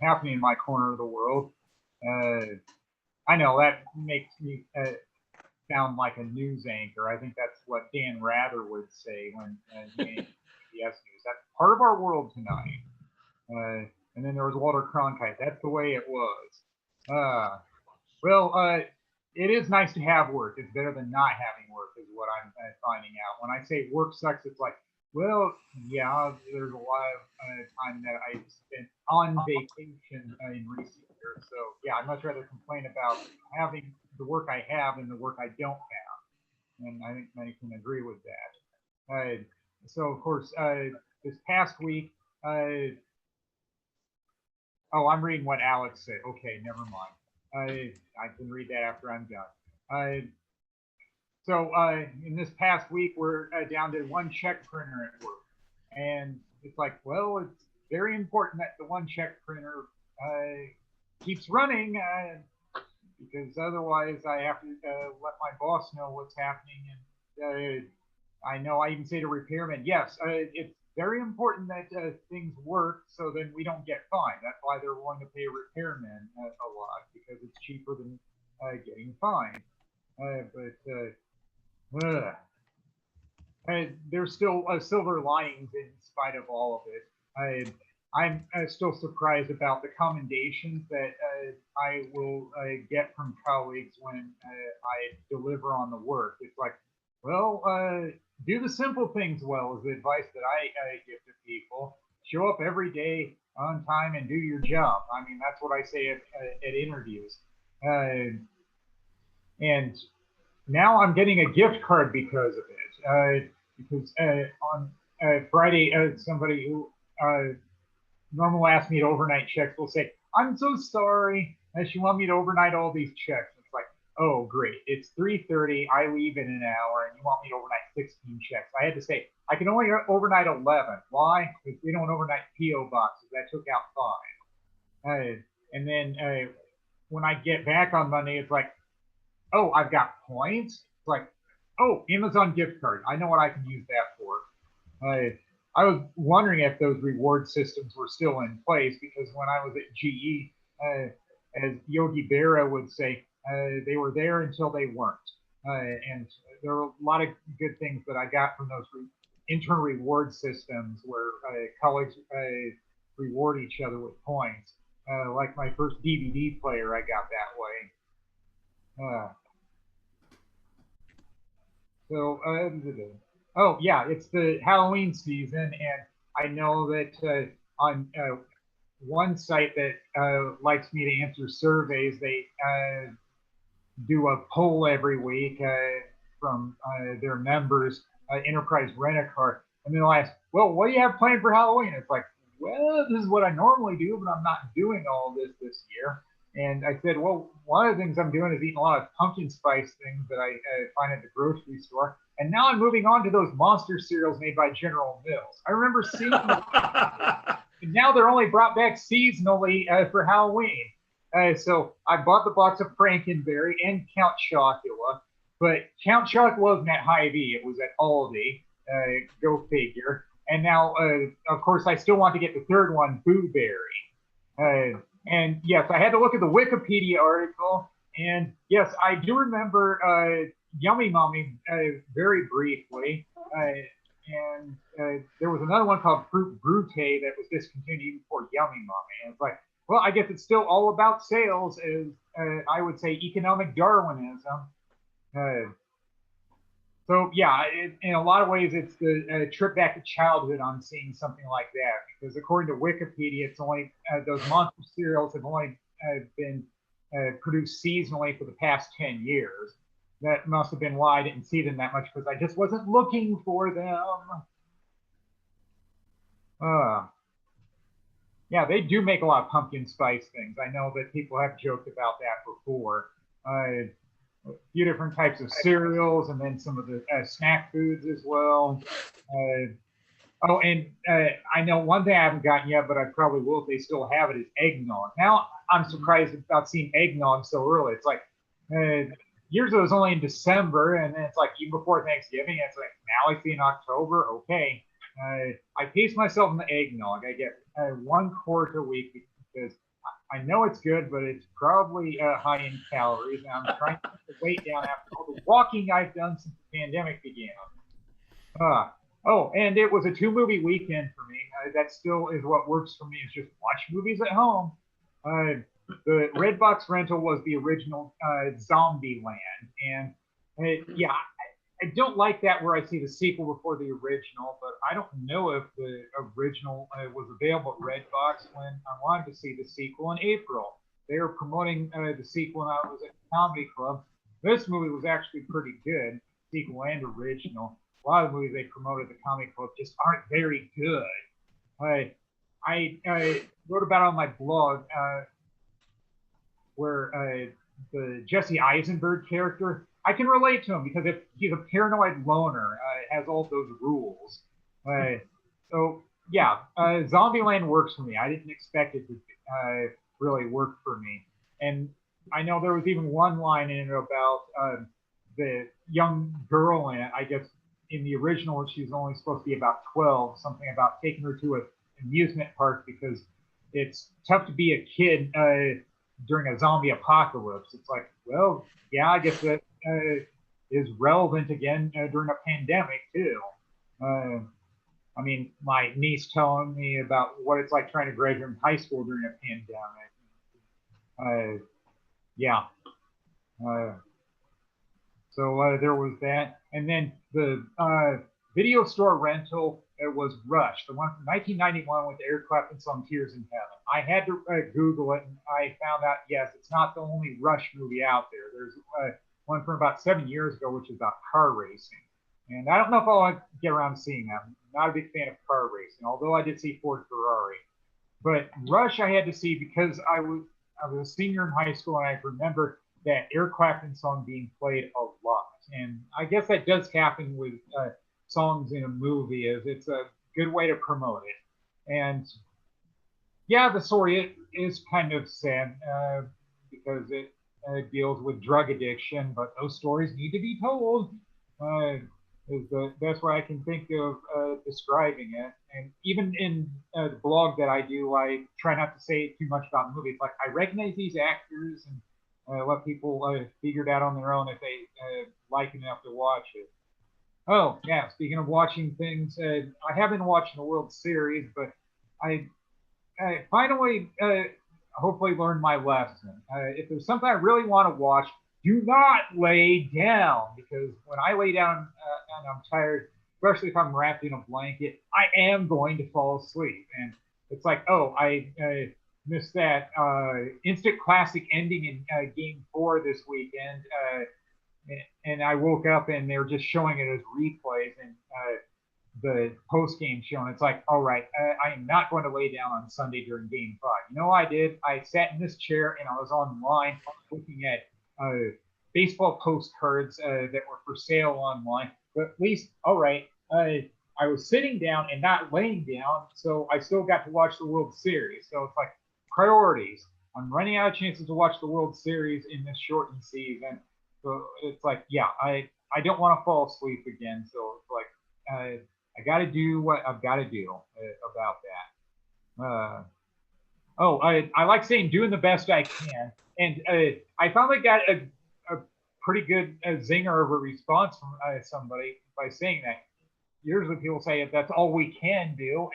happening in my corner of the world. I know that makes me sound like a news anchor. I think that's what Dan Rather would say when he ain't PBS News. That's part of our world tonight. And then there was Walter Cronkite. That's the way it was. It is nice to have work. It's better than not having work, is what I'm finding out. When I say work sucks, it's like, well, yeah, there's a lot of time that I spent on vacation in recent years. So, yeah, I'd much rather complain about having the work I have than the work I don't have. And I think many can agree with that. So, of course, this past week, I'm reading what Alex said. Okay, never mind. I can read that after I'm done. So in this past week, we're down to one check printer at work. And it's like, well, it's very important that the one check printer keeps running because otherwise I have to let my boss know what's happening. And I know I even say to repairmen, yes, it's very important that things work so then we don't get fined. That's why they're willing to pay repairmen a lot, because it's cheaper than getting fined. There's still silver linings in spite of all of it. I'm still surprised about the commendations that I will get from colleagues when I deliver on the work. It's like, well, do the simple things well is the advice that I give to people. Show up every day on time and do your job. I mean, that's what I say at interviews. And now I'm getting a gift card because of it. Because on Friday, somebody who normally asks me to overnight checks will say, I'm so sorry. She want me to overnight all these checks. It's like, oh, great. It's 3:30. I leave in an hour, and you want me to overnight 16 checks. I had to say, I can only overnight 11. Why? Because we don't overnight P.O. boxes. That took out 5. And then when I get back on Monday, it's like, oh, I've got points. It's like, oh, Amazon gift card. I know what I can use that for. I was wondering if those reward systems were still in place, because when I was at GE, as Yogi Berra would say, they were there until they weren't. And there were a lot of good things that I got from those internal reward systems where colleagues reward each other with points. Like my first DVD player, I got that way. Oh yeah, it's the Halloween season, and I know that on one site that likes me to answer surveys, they do a poll every week from their members, Enterprise Rent-A-Car, and they'll ask, well, what do you have planned for Halloween? It's like, well, this is what I normally do, but I'm not doing all this year. And I said, well, one of the things I'm doing is eating a lot of pumpkin spice things that I find at the grocery store. And now I'm moving on to those monster cereals made by General Mills. I remember seeing them, and now they're only brought back seasonally for Halloween. So I bought the box of Frankenberry and Count Chocula, but Count Chocula wasn't at Hy-Vee. It was at Aldi. Go figure. And now, of course, I still want to get the third one, Boo Berry. And yes, I had to look at the Wikipedia article. And yes, I do remember Yummy Mommy very briefly. And there was another one called Fruit Brute that was discontinued even before Yummy Mommy. And it's like, well, I guess it's still all about sales, as I would say economic Darwinism. So yeah, in a lot of ways, it's the trip back to childhood on seeing something like that. Because according to Wikipedia, it's only those monster cereals have only been produced seasonally for the past 10 years. That must have been why I didn't see them that much, because I just wasn't looking for them. Yeah, they do make a lot of pumpkin spice things. I know that people have joked about that before. A few different types of cereals, and then some of the snack foods as well. Oh, and I know one thing I haven't gotten yet, but I probably will if they still have it, is eggnog. Now I'm surprised about seeing eggnog so early. It's like years ago it was only in December, and then it's like even before Thanksgiving. It's like now I see in October. Okay, I pace myself in the eggnog. I get 1 quart a week because I know it's good, but it's probably high in calories, and I'm trying to keep the weight down after all the walking I've done since the pandemic began. Uh, oh, and it was a 2 movie weekend for me. That still is what works for me, is just watch movies at home. Uh, the Redbox rental was the original Zombie Land, and yeah, I don't like that where I see the sequel before the original, but I don't know if the original was available at Redbox when I wanted to see the sequel in April. They were promoting the sequel, and I was at the comedy club. This movie was actually pretty good, sequel and original. A lot of the movies they promoted at the comedy club just aren't very good. I wrote about it on my blog where the Jesse Eisenberg character, I can relate to him because if he's a paranoid loner, has all those rules. So yeah, Zombieland works for me. I didn't expect it to really work for me, and I know there was even one line in it about the young girl in it. I guess in the original she's only supposed to be about 12. Something about taking her to an amusement park because it's tough to be a kid during a zombie apocalypse. It's like, well, yeah, I guess that is relevant again during a pandemic too. I mean, my niece telling me about what it's like trying to graduate from high school during a pandemic. Yeah. Uh, so there was that, and then the video store rental. It was Rush, the one from 1991 with Eric Clapton song "Tears in Heaven." I had to Google it, and I found out yes, it's not the only Rush movie out there. There's one from about 7 years ago, which is about car racing, and I don't know if I'll get around to seeing that. I'm not a big fan of car racing, although I did see Ford Ferrari. But Rush I had to see because I was a senior in high school, and I remember that Eric Clapton song being played a lot, and I guess that does happen with songs in a movie. Is it's a good way to promote it. And yeah, the story is kind of sad because it deals with drug addiction, but those stories need to be told. Is the best way I can think of describing it. And even in the blog that I do, I try not to say too much about the movie. It's like I recognize these actors and let people figure it out on their own if they like enough to watch it. Oh, yeah. Speaking of watching things, I have been watching the World Series, but I finally, hopefully, learned my lesson. If there's something I really want to watch, do not lay down, because when I lay down and I'm tired, especially if I'm wrapped in a blanket, I am going to fall asleep. And it's like, oh, I missed that instant classic ending in Game 4 this weekend. And I woke up and they were just showing it as replays and the post game show. And it's like, all right, I am not going to lay down on Sunday during Game 5. You know what I did? I sat in this chair and I was online looking at baseball postcards that were for sale online. But at least, all right, I was sitting down and not laying down, so I still got to watch the World Series. So it's like priorities. I'm running out of chances to watch the World Series in this shortened season. So it's like, yeah, I don't want to fall asleep again. So it's like, I got to do what I've got to do about that. Oh, I like saying doing the best I can. And I finally got a pretty good zinger of a response from somebody by saying that. Usually people say that's all we can do,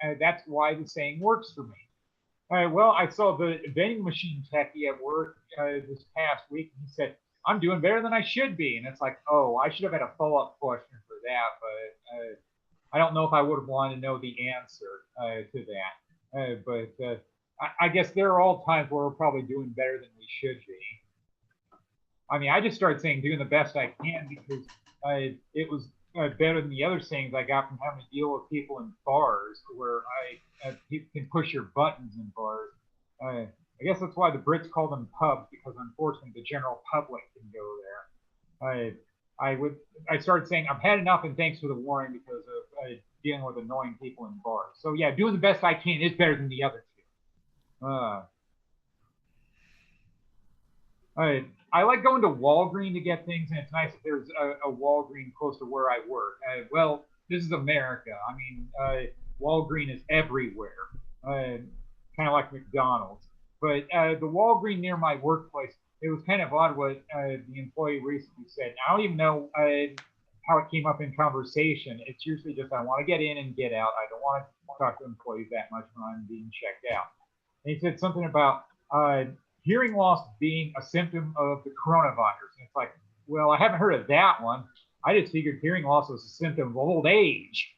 and that's why the saying works for me. Well, I saw the vending machine techie at work this past week, and he said, I'm doing better than I should be. And it's like, oh, I should have had a follow-up question for that, but I don't know if I would have wanted to know the answer to that. But I guess there are all times where we're probably doing better than we should be. I mean, I just started saying doing the best I can because it was better than the other sayings I got from having to deal with people in bars where people can push your buttons in bars. I guess that's why the Brits call them pubs, because unfortunately the general public can go there. I started saying I've had enough and thanks for the warning because of dealing with annoying people in bars. So yeah, doing the best I can is better than the other two. I like going to Walgreens to get things, and it's nice that there's a Walgreens close to where I work. Well, this is America. I mean, Walgreens is everywhere. kind of like McDonald's. But the Walgreens near my workplace, it was kind of odd what the employee recently said. I don't even know how it came up in conversation. It's usually just I want to get in and get out. I don't want to talk to employees that much when I'm being checked out. And he said something about hearing loss being a symptom of the coronavirus. And it's like, well, I haven't heard of that one. I just figured hearing loss was a symptom of old age.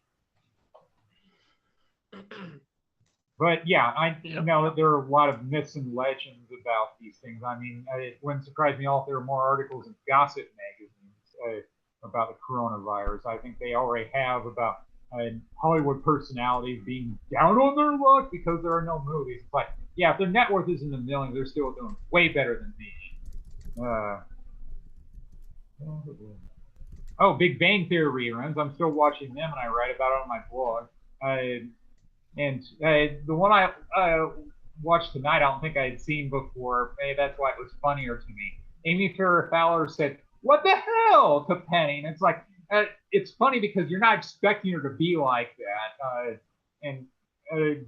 But yeah, I know there are a lot of myths and legends about these things. I mean, it wouldn't surprise me if there are more articles in gossip magazines about the coronavirus. I think they already have about Hollywood personalities being down on their luck because there are no movies. But yeah, if their net worth is in the millions, they're still doing way better than me. Oh, Big Bang Theory reruns. I'm still watching them, and I write about it on my blog. And the one I watched tonight, I don't think I had seen before. Maybe that's why it was funnier to me. Amy Farrah Fowler said, "What the hell?" to Penny, and it's like it's funny because you're not expecting her to be like that. And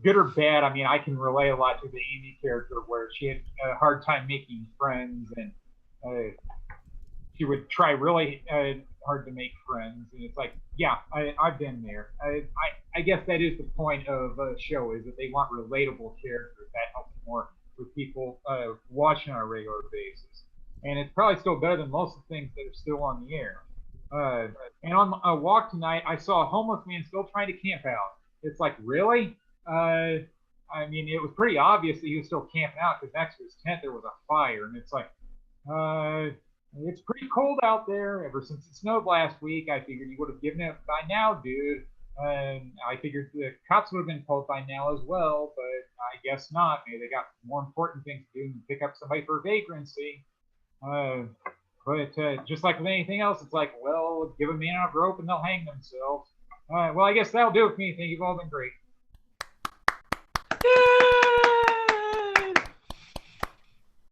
good or bad, I mean, I can relate a lot to the Amy character where she had a hard time making friends, and she would try really hard to make friends, and it's like, yeah, I've been there. I guess that is the point of a show, is that they want relatable characters. That helps more with people watching on a regular basis, and it's probably still better than most of the things that are still on the air. And on a walk tonight, I saw a homeless man still trying to camp out. It's like, really? I mean, it was pretty obvious that he was still camping out because next to his tent there was a fire, and it's like, it's pretty cold out there. Ever since it snowed last week, I figured you would have given it by now, dude. And I figured the cops would have been called by now as well, but I guess not. Maybe they got more important things to do than pick up somebody for vagrancy. But just like with anything else, it's like, well, give a man a rope and they'll hang themselves. Well, I guess that'll do it for me. Thank you. You've all been great.